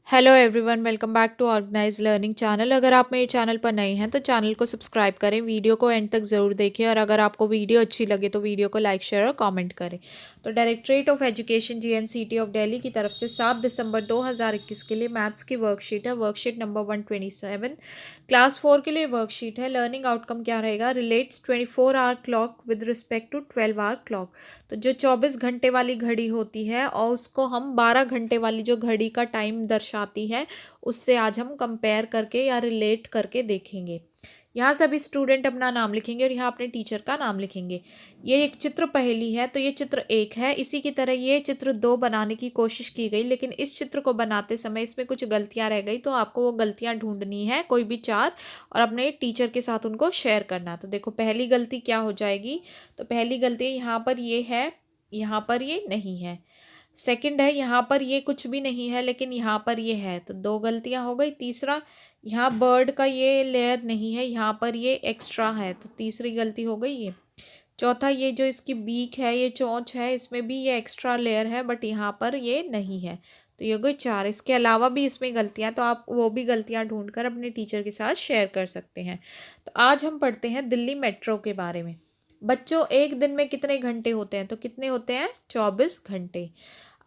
Hello everyone, welcome back to organise learning channel. अगर आप मेरे चैनल पर नए हैं तो चैनल को सब्सक्राइब करें, वीडियो को एंड तक ज़रूर देखें और अगर आपको वीडियो अच्छी लगे तो वीडियो को लाइक शेयर और कमेंट करें। तो directorate of education GNCT of Delhi की तरफ से 7 दिसंबर 2021 के लिए मैथ्स की वर्कशीट है, वर्कशीट नंबर 127। क्लास 4 के लिए वर्कशीट है। लर्निंग आउटकम क्या रहेगा? Relates 24 hour clock with respect to 12 hour clock. तो जो 24 घंटे वाली घड़ी होती है और उसको हम 12 घंटे वाली जो घड़ी का टाइम दर्शाती है उससे आज हम कंपेयर करके या रिलेट करके देखेंगे। यहाँ सभी स्टूडेंट अपना नाम लिखेंगे और यहाँ अपने टीचर का नाम लिखेंगे। ये एक चित्र पहेली है, तो ये चित्र 1 है। इसी की तरह ये चित्र 2 बनाने की कोशिश की गई, लेकिन इस चित्र को बनाते समय इसमें कुछ गलतियाँ रह गई, तो आपको वो गलतियाँ ढूंढनी है, कोई भी 4, और अपने टीचर के साथ उनको शेयर करना। तो देखो पहली गलती क्या हो जाएगी। तो पहली गलती यहाँ पर ये है, यहाँ पर ये नहीं है। सेकंड है, यहाँ पर ये कुछ भी नहीं है लेकिन यहाँ पर ये है, तो 2 गलतियाँ हो गई। तीसरा, यहाँ बर्ड का ये लेयर नहीं है, यहाँ पर ये एक्स्ट्रा है, तो तीसरी गलती हो गई ये। चौथा, ये जो इसकी बीक है, ये चोंच है, इसमें भी ये एक्स्ट्रा लेयर है बट यहाँ पर ये नहीं है, तो ये हो गई 4। इसके अलावा भी इसमें गलतियाँ, तो आप वो भी गलतियाँ ढूंढकर अपने टीचर के साथ शेयर कर सकते हैं। तो आज हम पढ़ते हैं दिल्ली मेट्रो के बारे में। बच्चों, एक दिन में कितने घंटे होते हैं? तो कितने होते हैं? 24 घंटे।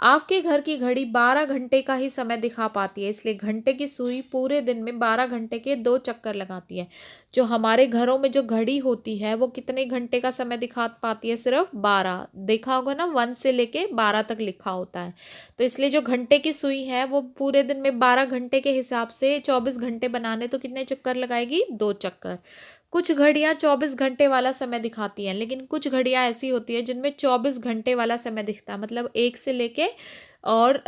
आपके घर की घड़ी 12 घंटे का ही समय दिखा पाती है, इसलिए घंटे की सुई पूरे दिन में 12 घंटे के 2 चक्कर लगाती है। जो हमारे घरों में जो घड़ी होती है वो कितने घंटे का समय दिखा पाती है? सिर्फ 12। देखा होगा ना, 1 से लेके 12 तक लिखा होता है। तो इसलिए जो घंटे की सुई है वो पूरे दिन में 12 घंटे के हिसाब से 24 घंटे बनाने, तो कितने चक्कर लगाएगी? 2 चक्कर। कुछ घड़ियाँ 24 घंटे वाला समय दिखाती हैं, लेकिन कुछ घड़ियाँ ऐसी होती है जिनमें 24 घंटे वाला समय दिखता है, मतलब 1 से लेके और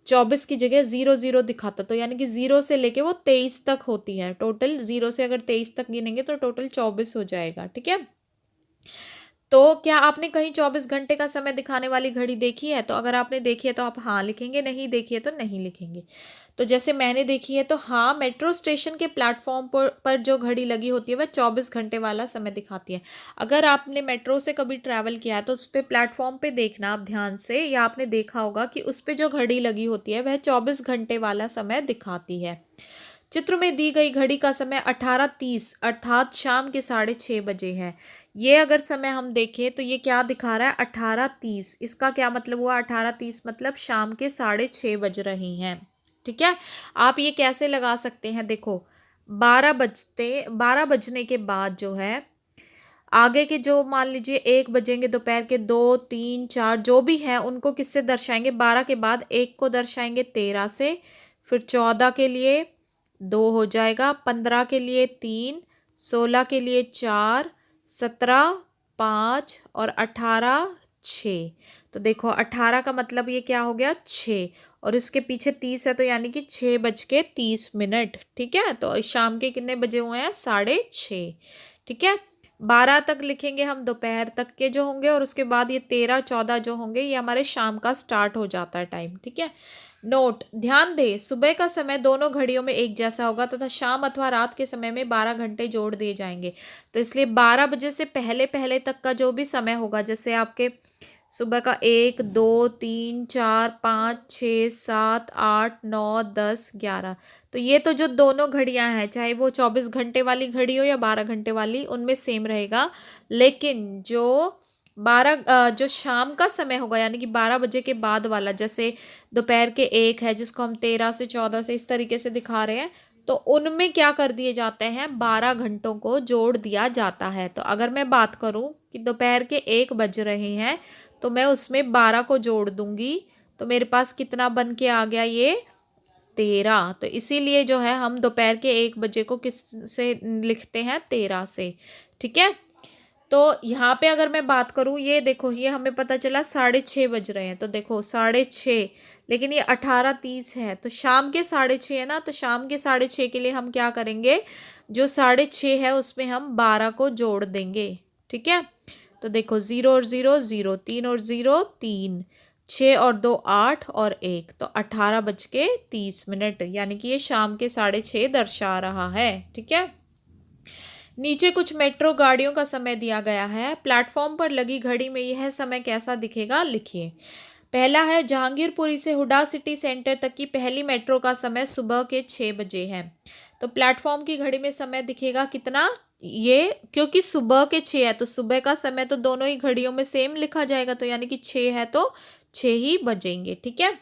24 की जगह 00 दिखाता, तो यानी कि 0 से लेके वो 23 तक होती है। टोटल 0 से अगर 23 तक गिनेंगे तो टोटल 24 हो जाएगा। ठीक है। तो क्या आपने कहीं 24 घंटे का समय दिखाने वाली घड़ी देखी है? तो अगर आपने देखी है तो आप हाँ लिखेंगे, नहीं देखी है तो नहीं लिखेंगे। तो जैसे मैंने देखी है तो हाँ, मेट्रो स्टेशन के प्लेटफॉर्म पर जो घड़ी लगी होती है वह 24 घंटे वाला समय दिखाती है। अगर आपने मेट्रो से कभी ट्रैवल किया है तो उस पर प्लेटफॉर्म पे देखना आप ध्यान से, या आपने देखा होगा कि उस पर जो घड़ी लगी होती है वह 24 घंटे वाला समय दिखाती है। चित्र में दी गई घड़ी का समय 18:30 अर्थात शाम के 6:30 बजे है। ये अगर समय हम देखें तो ये क्या दिखा रहा है? 18:30। इसका क्या मतलब हुआ? 18:30 मतलब शाम के 6:30 बज रही हैं। ठीक है। आप ये कैसे लगा सकते हैं? देखो, 12 बजने के बाद जो है आगे के, जो मान लीजिए 1 बजेंगे, दोपहर के 2, 3, 4 जो भी है उनको किससे दर्शाएंगे? 12 के बाद 1 को दर्शाएंगे 13 से, फिर 14 के लिए 2 हो जाएगा, 15 के लिए 3, 16 के लिए 4, 17 5 और 18 6। तो देखो 18 का मतलब ये क्या हो गया? 6, और इसके पीछे 30 है तो यानी कि 6:30। ठीक है। तो शाम के कितने बजे हुए हैं? 6:30। ठीक है। 12 तक लिखेंगे हम दोपहर तक के जो होंगे, और उसके बाद ये 13 14 जो होंगे ये हमारे शाम का स्टार्ट हो जाता है टाइम। ठीक है। नोट, ध्यान दें, सुबह का समय दोनों घड़ियों में एक जैसा होगा तथा शाम अथवा रात के समय में 12 घंटे जोड़ दिए जाएंगे। तो इसलिए 12 बजे से पहले पहले तक का जो भी समय होगा, जैसे आपके सुबह का 1 2 3 4 5 6 7 8 9 10 11, तो ये तो जो दोनों घड़ियां हैं, चाहे वो 24 घंटे वाली घड़ी हो या 12 घंटे वाली, उनमें सेम रहेगा। लेकिन जो 12 जो शाम का समय होगा यानी कि 12 बजे के बाद वाला, जैसे दोपहर के 1 है जिसको हम 13 से 14 से इस तरीके से दिखा रहे हैं, तो उनमें क्या कर दिए जाते हैं? 12 घंटों को जोड़ दिया जाता है। तो अगर मैं बात करूं कि दोपहर के 1 बज रहे हैं तो मैं उसमें 12 को जोड़ दूंगी, तो मेरे पास कितना बन के आ गया? ये 13। तो इसीलिए जो है हम दोपहर के 1 बजे को किस से लिखते हैं? 13 से। ठीक है। तो यहाँ पे अगर मैं बात करूँ, ये देखो, ये हमें पता चला 6:30 बज रहे हैं, तो देखो 6:30, लेकिन ये 18:30 है, तो शाम के 6:30 है ना, तो शाम के 6:30 के लिए हम क्या करेंगे? जो 6:30 है उसमें हम 12 को जोड़ देंगे। ठीक है। तो देखो 0 और 0 0, 3 और 0 3, 6 और 2 8 और 1, तो 18:30, यानी कि ये शाम के 6:30 दर्शा रहा है। ठीक है। नीचे कुछ मेट्रो गाड़ियों का समय दिया गया है। प्लेटफॉर्म पर लगी घड़ी में यह समय कैसा दिखेगा? लिखिए। पहला है जहांगीरपुरी से हुडा सिटी सेंटर तक की पहली मेट्रो का समय सुबह के 6 बजे है। तो प्लेटफॉर्म की घड़ी में समय दिखेगा कितना, ये क्योंकि सुबह के 6 है तो सुबह का समय तो दोनों ही घड़ियों में सेम लिखा जाएगा, तो यानी कि 6 है तो 6 ही बजेंगे। ठीक है।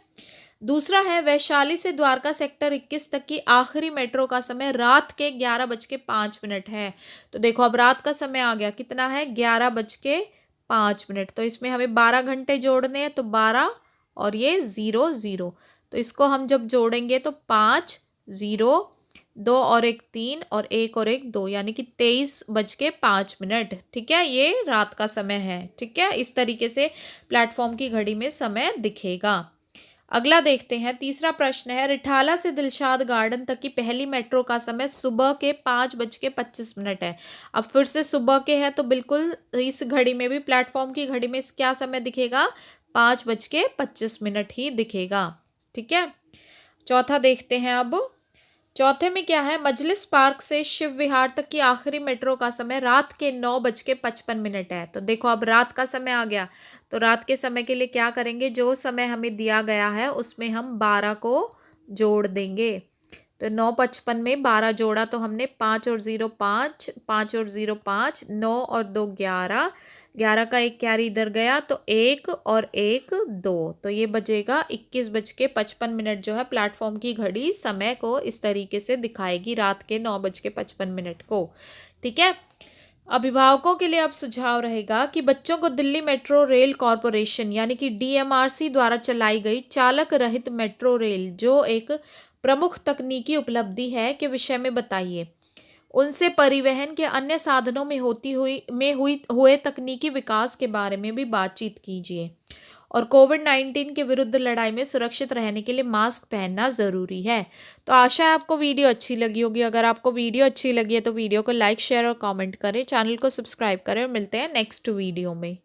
दूसरा है वैशाली से द्वारका सेक्टर 21 तक की आखिरी मेट्रो का समय रात के 11:05 है। तो देखो अब रात का समय आ गया, कितना है 11:05। तो इसमें हमें 12 घंटे जोड़ने हैं, तो 12 और ये 00, तो इसको हम जब जोड़ेंगे तो 5 0 2 और 1 3 और 1 और 1 2, यानी कि 23:05। ठीक है, ये रात का समय है। ठीक है, इस तरीके से प्लेटफॉर्म की घड़ी में समय दिखेगा। अगला देखते हैं, तीसरा प्रश्न है रिठाला से दिलशाद गार्डन तक की पहली मेट्रो का समय सुबह के 5:25 है। अब फिर से सुबह के है तो बिल्कुल इस घड़ी में भी, प्लेटफॉर्म की घड़ी में क्या समय दिखेगा, 5:25 ही दिखेगा। ठीक है। चौथा देखते हैं अब, चौथे में क्या है, मजलिस पार्क से शिव विहार तक की आखिरी मेट्रो का समय रात के 9:55 है। तो देखो अब रात का समय आ गया, तो रात के समय के लिए क्या करेंगे, जो समय हमें दिया गया है उसमें हम 12 को जोड़ देंगे। तो 9:55 में 12 जोड़ा तो हमने 5 और 0 5, 5 और 0 5, 9 और 2 11, 11 का एक कैरी इधर गया तो 1 और 1 2, तो ये बजेगा 21:55 जो है प्लेटफॉर्म की घड़ी समय को इस तरीके से दिखाएगी, रात के 9:55 को। ठीक है। अभिभावकों के लिए अब सुझाव रहेगा कि बच्चों को दिल्ली मेट्रो रेल कॉरपोरेशन यानी कि डीएमआरसी द्वारा चलाई गई चालक रहित मेट्रो रेल जो एक प्रमुख तकनीकी उपलब्धि है के विषय में बताइए। उनसे परिवहन के अन्य साधनों में हुए तकनीकी विकास के बारे में भी बातचीत कीजिए। और कोविड-19 के विरुद्ध लड़ाई में सुरक्षित रहने के लिए मास्क पहनना ज़रूरी है। तो आशा है आपको वीडियो अच्छी लगी होगी। अगर आपको वीडियो अच्छी लगी है तो वीडियो को लाइक शेयर और कमेंट करें, चैनल को सब्सक्राइब करें और मिलते हैं नेक्स्ट वीडियो में।